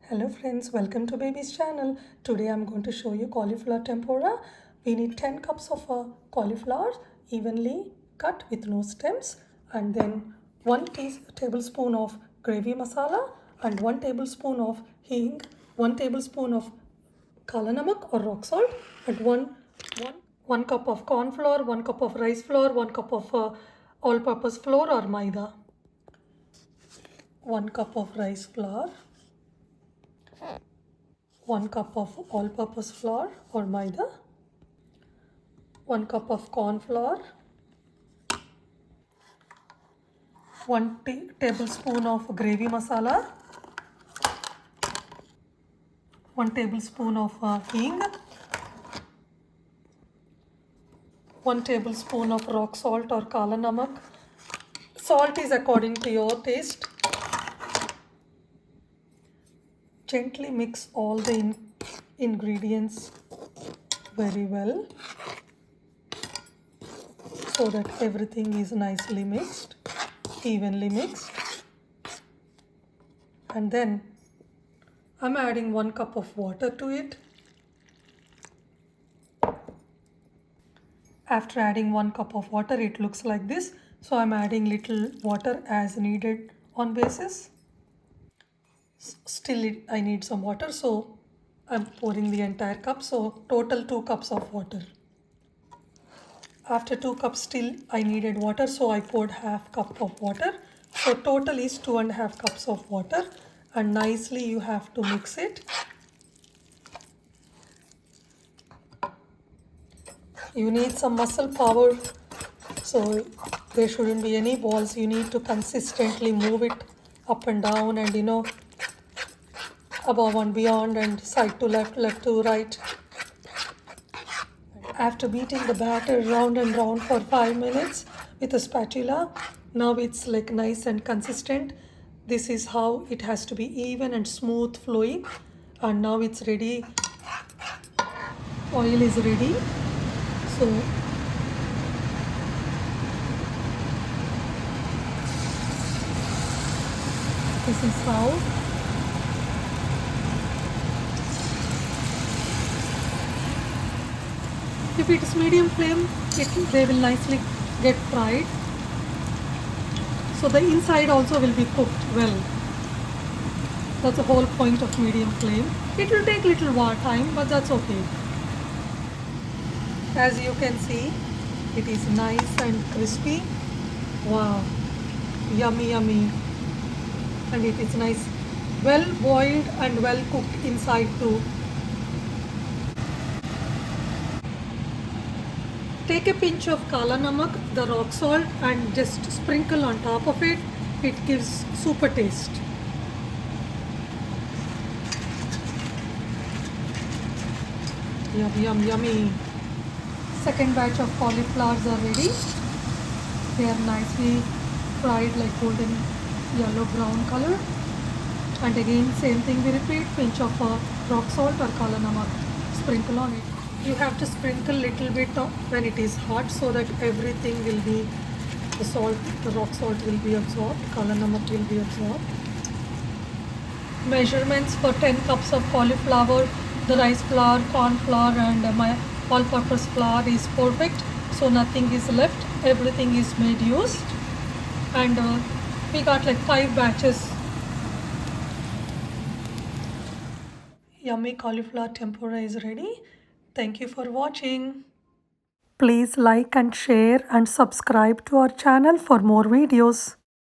Hello friends, welcome to Baby's channel. Today I'm going to show you cauliflower tempura. We need 10 cups of cauliflower evenly cut with no stems, and then 1 tablespoon of gravy masala and 1 tablespoon of hing, 1 tablespoon of kala namak or rock salt, and one cup of corn flour, 1 cup of rice flour, 1 cup of all-purpose flour or maida, 1 cup of rice flour, 1 cup of all-purpose flour or maida, 1 cup of corn flour, 1 tablespoon of gravy masala, 1 tablespoon of hing, 1 tablespoon of rock salt or kala namak. Salt is according to your taste. Gently mix all the ingredients very well so that everything is nicely mixed, evenly mixed. And then I'm adding 1 cup of water to it. After adding 1 cup of water, it looks like this. So I'm adding little water as needed on basis. Still I need some water, so I'm pouring the entire cup. So total 2 cups of water. After 2 cups still I needed water, so I poured half cup of water. So total is 2.5 cups of water, and nicely you have to mix it. You need some muscle power, so there shouldn't be any balls. You need to consistently move it up and down, and above and beyond, and side to left, left to right. After beating the batter round and round for 5 minutes with a spatula, now it's like nice and consistent. This is how it has to be, even and smooth flowing. And now it's ready. Oil is ready. So this is how. If it is medium flame, they will nicely get fried. So the inside also will be cooked well. That's the whole point of medium flame. It will take little time, but that's okay. As you can see, it is nice and crispy. Wow, yummy, yummy. And it is nice, well boiled and well cooked inside too. Take a pinch of kala namak, the rock salt, and just sprinkle on top of it. It gives super taste. Yum, yum, yummy. Second batch of cauliflowers are ready. They are nicely fried like golden yellow brown color. And again, same thing we repeat, pinch of rock salt or kala namak, sprinkle on it. You have to sprinkle little bit when it is hot, so that everything will be, the salt, the rock salt will be absorbed, kala namak will be absorbed. Measurements for 10 cups of cauliflower, the rice flour, corn flour, and my all-purpose flour is perfect, so nothing is left, everything is made used. And we got like 5 batches. Yummy cauliflower tempura is ready. Thank you for watching. Please like and share and subscribe to our channel for more videos.